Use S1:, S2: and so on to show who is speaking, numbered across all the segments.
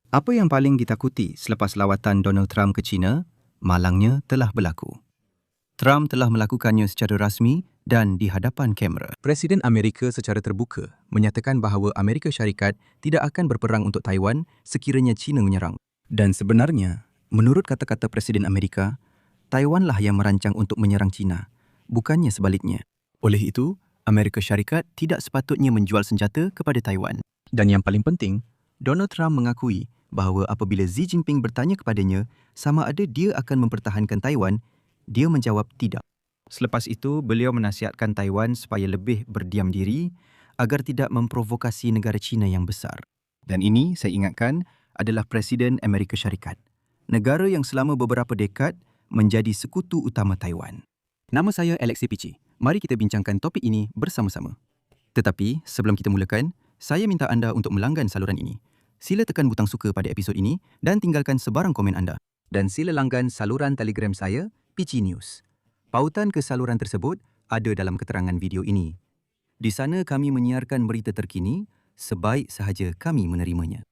S1: Apa yang paling ditakuti selepas lawatan Donald Trump ke China, malangnya telah berlaku. Trump telah melakukannya secara rasmi dan di hadapan kamera.
S2: Presiden Amerika secara terbuka menyatakan bahawa Amerika Syarikat tidak akan berperang untuk Taiwan sekiranya China menyerang.
S1: Dan sebenarnya, menurut kata-kata Presiden Amerika, Taiwanlah yang merancang untuk menyerang China, bukannya sebaliknya. Oleh itu, Amerika Syarikat tidak sepatutnya menjual senjata kepada Taiwan. Dan yang paling penting, Donald Trump mengakui bahawa apabila Xi Jinping bertanya kepadanya sama ada dia akan mempertahankan Taiwan, dia menjawab tidak. Selepas itu, beliau menasihatkan Taiwan supaya lebih berdiam diri agar tidak memprovokasi negara China yang besar. Dan ini, saya ingatkan, adalah Presiden Amerika Syarikat, negara yang selama beberapa dekad menjadi sekutu utama Taiwan. Nama saya Alexei Pichi. Mari kita bincangkan topik ini bersama-sama. Tetapi, sebelum kita mulakan, saya minta anda untuk melanggan saluran ini. Sila tekan butang suka pada episod ini dan tinggalkan sebarang komen anda. Dan sila langgan saluran Telegram saya, Pichi News. Pautan ke saluran tersebut ada dalam keterangan video ini. Di sana kami menyiarkan berita terkini sebaik sahaja kami menerimanya.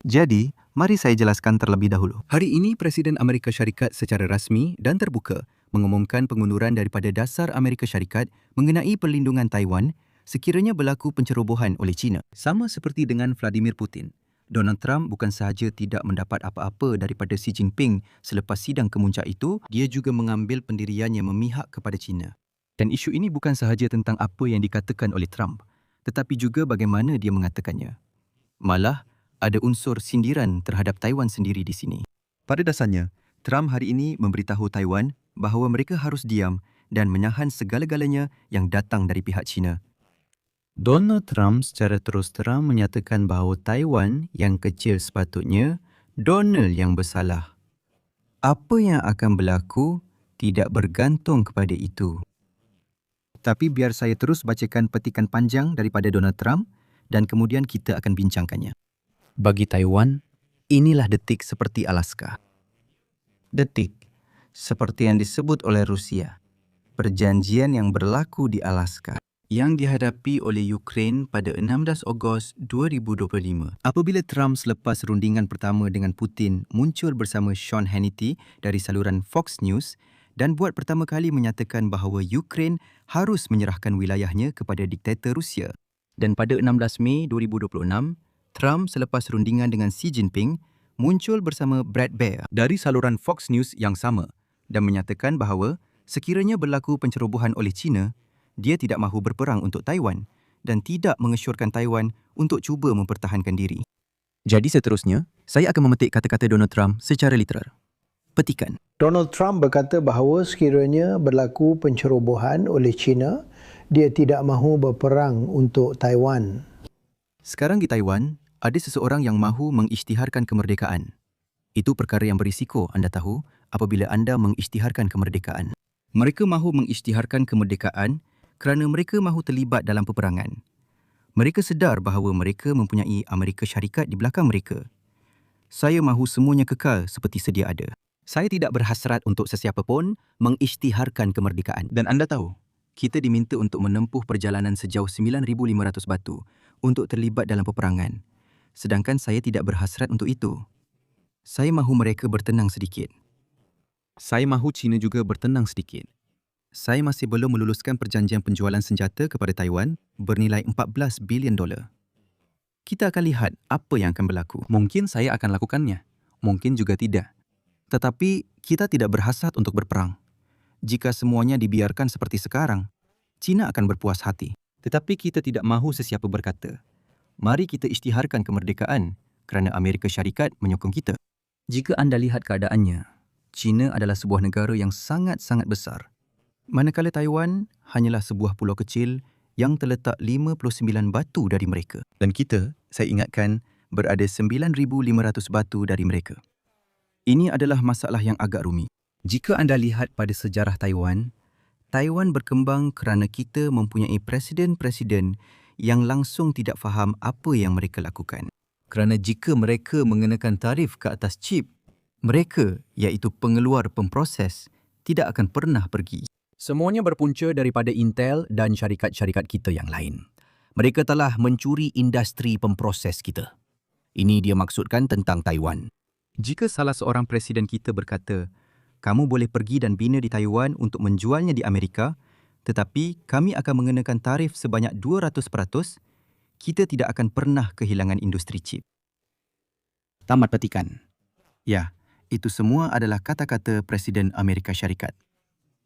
S1: Jadi, mari saya jelaskan terlebih dahulu. Hari ini Presiden Amerika Syarikat secara rasmi dan terbuka mengumumkan pengunduran daripada dasar Amerika Syarikat mengenai perlindungan Taiwan sekiranya berlaku pencerobohan oleh China. Sama seperti dengan Vladimir Putin, Donald Trump bukan sahaja tidak mendapat apa-apa daripada Xi Jinping selepas sidang kemuncak itu, dia juga mengambil pendiriannya memihak kepada China. Dan isu ini bukan sahaja tentang apa yang dikatakan oleh Trump, tetapi juga bagaimana dia mengatakannya. Malah, ada unsur sindiran terhadap Taiwan sendiri di sini. Pada dasarnya, Trump hari ini memberitahu Taiwan bahawa mereka harus diam dan menahan segala-galanya yang datang dari pihak China. Donald Trump secara terus terang menyatakan bahawa Taiwan yang kecil sepatutnya, Donald yang bersalah. Apa yang akan berlaku tidak bergantung kepada itu. Tapi biar saya terus bacakan petikan panjang daripada Donald Trump dan kemudian kita akan bincangkannya. Bagi Taiwan, inilah detik seperti Alaska. Detik, seperti yang disebut oleh Rusia. Perjanjian yang berlaku di Alaska yang dihadapi oleh Ukraine pada 16 Ogos 2025. Apabila Trump selepas rundingan pertama dengan Putin muncul bersama Sean Hannity dari saluran Fox News dan buat pertama kali menyatakan bahawa Ukraine harus menyerahkan wilayahnya kepada diktator Rusia. Dan pada 16 Mei 2026, Trump selepas rundingan dengan Xi Jinping muncul bersama Brad Baer dari saluran Fox News yang sama dan menyatakan bahawa sekiranya berlaku pencerobohan oleh China, dia tidak mahu berperang untuk Taiwan dan tidak mengesyorkan Taiwan untuk cuba mempertahankan diri. Jadi seterusnya, saya akan memetik kata-kata Donald Trump secara literal. Petikan.
S3: Donald Trump berkata bahawa sekiranya berlaku pencerobohan oleh China, dia tidak mahu berperang untuk Taiwan.
S1: Sekarang di Taiwan, ada seseorang yang mahu mengisytiharkan kemerdekaan. Itu perkara yang berisiko, anda tahu, apabila anda mengisytiharkan kemerdekaan. Mereka mahu mengisytiharkan kemerdekaan kerana mereka mahu terlibat dalam peperangan. Mereka sedar bahawa mereka mempunyai Amerika Syarikat di belakang mereka. Saya mahu semuanya kekal seperti sedia ada. Saya tidak berhasrat untuk sesiapa pun mengisytiharkan kemerdekaan. Dan anda tahu, kita diminta untuk menempuh perjalanan sejauh 9,500 batu untuk terlibat dalam peperangan. Sedangkan saya tidak berhasrat untuk itu. Saya mahu mereka bertenang sedikit. Saya mahu China juga bertenang sedikit. Saya masih belum meluluskan perjanjian penjualan senjata kepada Taiwan bernilai $14 bilion. Kita akan lihat apa yang akan berlaku. Mungkin saya akan lakukannya, mungkin juga tidak. Tetapi kita tidak berhasrat untuk berperang. Jika semuanya dibiarkan seperti sekarang, China akan berpuas hati. Tetapi kita tidak mahu sesiapa berkata, mari kita isytiharkan kemerdekaan kerana Amerika Syarikat menyokong kita. Jika anda lihat keadaannya, China adalah sebuah negara yang sangat-sangat besar. Manakala Taiwan hanyalah sebuah pulau kecil yang terletak 59 batu dari mereka. Dan kita, saya ingatkan, berada 9,500 batu dari mereka. Ini adalah masalah yang agak rumit. Jika anda lihat pada sejarah Taiwan, Taiwan berkembang kerana kita mempunyai presiden-presiden yang langsung tidak faham apa yang mereka lakukan. Kerana jika mereka mengenakan tarif ke atas chip, mereka, iaitu pengeluar pemproses, tidak akan pernah pergi. Semuanya berpunca daripada Intel dan syarikat-syarikat kita yang lain. Mereka telah mencuri industri pemproses kita.
S4: Ini dia maksudkan tentang Taiwan.
S2: Jika salah seorang presiden kita berkata, kamu boleh pergi dan bina di Taiwan untuk menjualnya di Amerika, tetapi kami akan mengenakan tarif sebanyak 200%, kita tidak akan pernah kehilangan industri chip.
S4: Tamat petikan.
S1: Ya, itu semua adalah kata-kata Presiden Amerika Syarikat.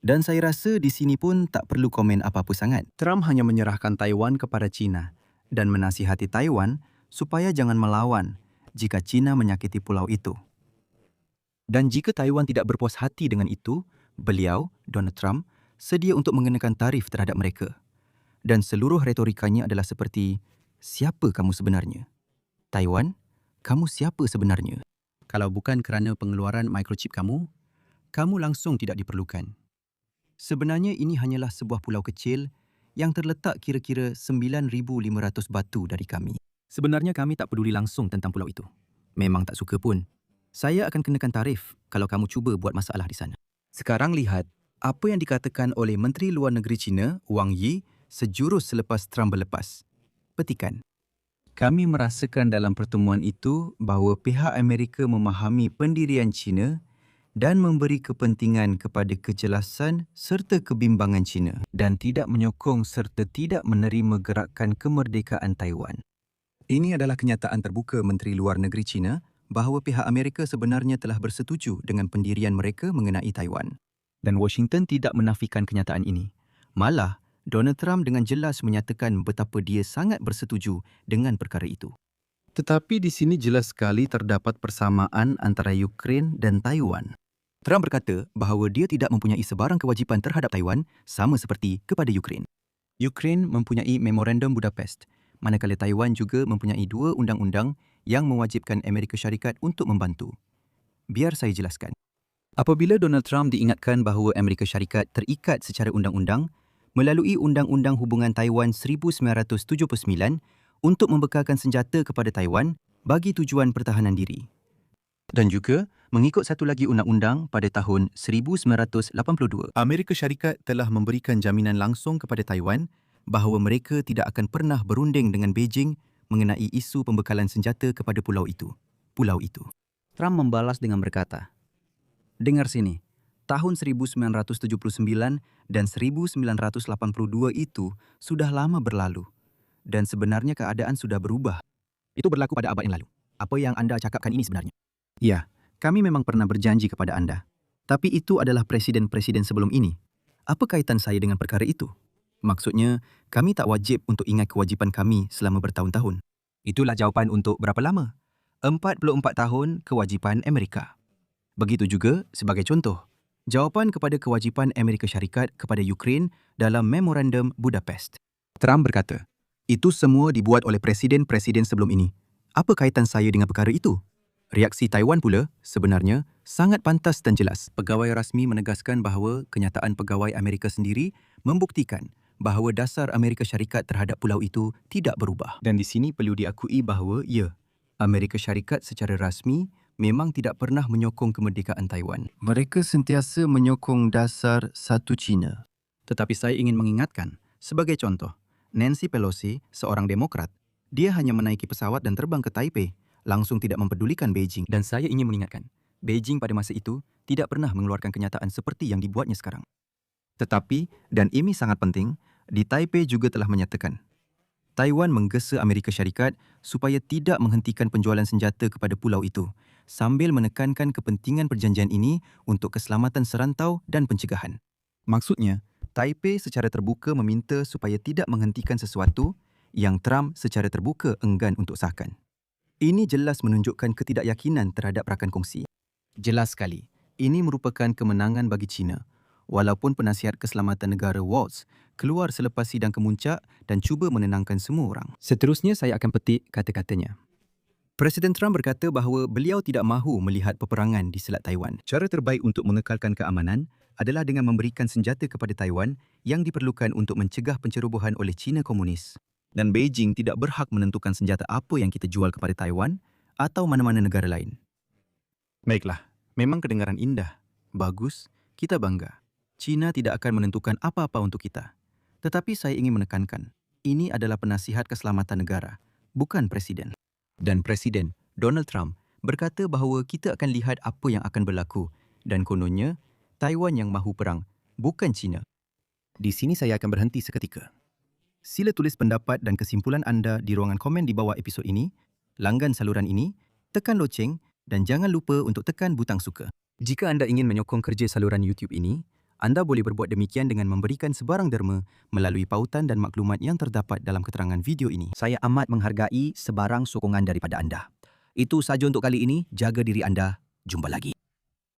S1: Dan saya rasa di sini pun tak perlu komen apa-apa sangat. Trump hanya menyerahkan Taiwan kepada China dan menasihati Taiwan supaya jangan melawan jika China menyakiti pulau itu. Dan jika Taiwan tidak berpuas hati dengan itu, beliau, Donald Trump, sedia untuk mengenakan tarif terhadap mereka. Dan seluruh retorikanya adalah seperti, siapa kamu sebenarnya? Taiwan, kamu siapa sebenarnya?
S4: Kalau bukan kerana pengeluaran microchip kamu langsung tidak diperlukan.
S1: Sebenarnya ini hanyalah sebuah pulau kecil yang terletak kira-kira 9,500 batu dari kami.
S2: Sebenarnya kami tak peduli langsung tentang pulau itu. Memang tak suka pun. Saya akan kenakan tarif kalau kamu cuba buat masalah di sana.
S1: Sekarang lihat apa yang dikatakan oleh Menteri Luar Negeri China, Wang Yi, sejurus selepas Trump berlepas. Petikan. Kami merasakan dalam pertemuan itu bahawa pihak Amerika memahami pendirian China dan memberi kepentingan kepada kejelasan serta kebimbangan China dan tidak menyokong serta tidak menerima gerakan kemerdekaan Taiwan. Ini adalah kenyataan terbuka Menteri Luar Negeri China bahawa pihak Amerika sebenarnya telah bersetuju dengan pendirian mereka mengenai Taiwan. Dan Washington tidak menafikan kenyataan ini. Malah, Donald Trump dengan jelas menyatakan betapa dia sangat bersetuju dengan perkara itu. Tetapi di sini jelas sekali terdapat persamaan antara Ukraine dan Taiwan. Trump berkata bahawa dia tidak mempunyai sebarang kewajipan terhadap Taiwan sama seperti kepada Ukraine. Ukraine mempunyai Memorandum Budapest, manakala Taiwan juga mempunyai 2 undang-undang yang mewajibkan Amerika Syarikat untuk membantu. Biar saya jelaskan. Apabila Donald Trump diingatkan bahawa Amerika Syarikat terikat secara undang-undang melalui Undang-Undang Hubungan Taiwan 1979 untuk membekalkan senjata kepada Taiwan bagi tujuan pertahanan diri. Dan juga mengikut satu lagi undang-undang pada tahun 1982. Amerika Syarikat telah memberikan jaminan langsung kepada Taiwan bahawa mereka tidak akan pernah berunding dengan Beijing mengenai isu pembekalan senjata kepada pulau itu.
S2: Trump membalas dengan berkata, dengar sini, tahun 1979 dan 1982 itu sudah lama berlalu dan sebenarnya keadaan sudah berubah.
S4: Itu berlaku pada abad yang lalu. Apa yang anda cakapkan ini sebenarnya?
S1: Ya, kami memang pernah berjanji kepada anda. Tapi itu adalah presiden-presiden sebelum ini. Apa kaitan saya dengan perkara itu? Maksudnya, kami tak wajib untuk ingat kewajipan kami selama bertahun-tahun.
S4: Itulah jawapan untuk berapa lama?
S1: 44 tahun kewajipan Amerika. Begitu juga sebagai contoh, jawapan kepada kewajipan Amerika Syarikat kepada Ukraine dalam Memorandum Budapest.
S2: Trump berkata,
S1: Itu semua dibuat oleh presiden-presiden sebelum ini. Apa kaitan saya dengan perkara itu? Reaksi Taiwan pula sebenarnya sangat pantas dan jelas. Pegawai rasmi menegaskan bahawa kenyataan pegawai Amerika sendiri membuktikan bahawa dasar Amerika Syarikat terhadap pulau itu tidak berubah. Dan di sini perlu diakui bahawa, ya, Amerika Syarikat secara rasmi memang tidak pernah menyokong kemerdekaan Taiwan. Mereka sentiasa menyokong dasar satu China. Tetapi saya ingin mengingatkan, sebagai contoh, Nancy Pelosi, seorang Demokrat, dia hanya menaiki pesawat dan terbang ke Taipei, langsung tidak mempedulikan Beijing. Dan saya ingin mengingatkan, Beijing pada masa itu tidak pernah mengeluarkan kenyataan seperti yang dibuatnya sekarang. Tetapi, dan ini sangat penting, di Taipei juga telah menyatakan, Taiwan menggesa Amerika Syarikat supaya tidak menghentikan penjualan senjata kepada pulau itu, sambil menekankan kepentingan perjanjian ini untuk keselamatan serantau dan pencegahan. Maksudnya, Taipei secara terbuka meminta supaya tidak menghentikan sesuatu yang Trump secara terbuka enggan untuk sahkan. Ini jelas menunjukkan ketidakyakinan terhadap rakan kongsi. Jelas sekali, ini merupakan kemenangan bagi China, walaupun penasihat keselamatan negara Waltz keluar selepas sidang kemuncak dan cuba menenangkan semua orang.
S2: seterusnya saya akan petik kata-katanya.
S1: Presiden Trump berkata bahawa beliau tidak mahu melihat peperangan di Selat Taiwan. Cara terbaik untuk mengekalkan keamanan adalah dengan memberikan senjata kepada Taiwan yang diperlukan untuk mencegah pencerobohan oleh China Komunis. Dan Beijing tidak berhak menentukan senjata apa yang kita jual kepada Taiwan atau mana-mana negara lain. Baiklah, memang kedengaran indah. Bagus, kita bangga. China tidak akan menentukan apa-apa untuk kita. Tetapi saya ingin menekankan, ini adalah penasihat keselamatan negara, bukan presiden. Dan presiden
S2: Donald Trump, berkata bahawa kita akan lihat apa yang akan berlaku dan kononnya Taiwan yang mahu perang, bukan China.
S1: Di sini saya akan berhenti seketika. Sila tulis pendapat dan kesimpulan anda di ruangan komen di bawah episod ini, langgan saluran ini, tekan loceng dan jangan lupa untuk tekan butang suka. Jika anda ingin menyokong kerja saluran YouTube ini, anda boleh berbuat demikian dengan memberikan sebarang derma melalui pautan dan maklumat yang terdapat dalam keterangan video ini.
S5: Saya amat menghargai sebarang sokongan daripada anda. Itu sahaja untuk kali ini. Jaga diri anda. Jumpa lagi.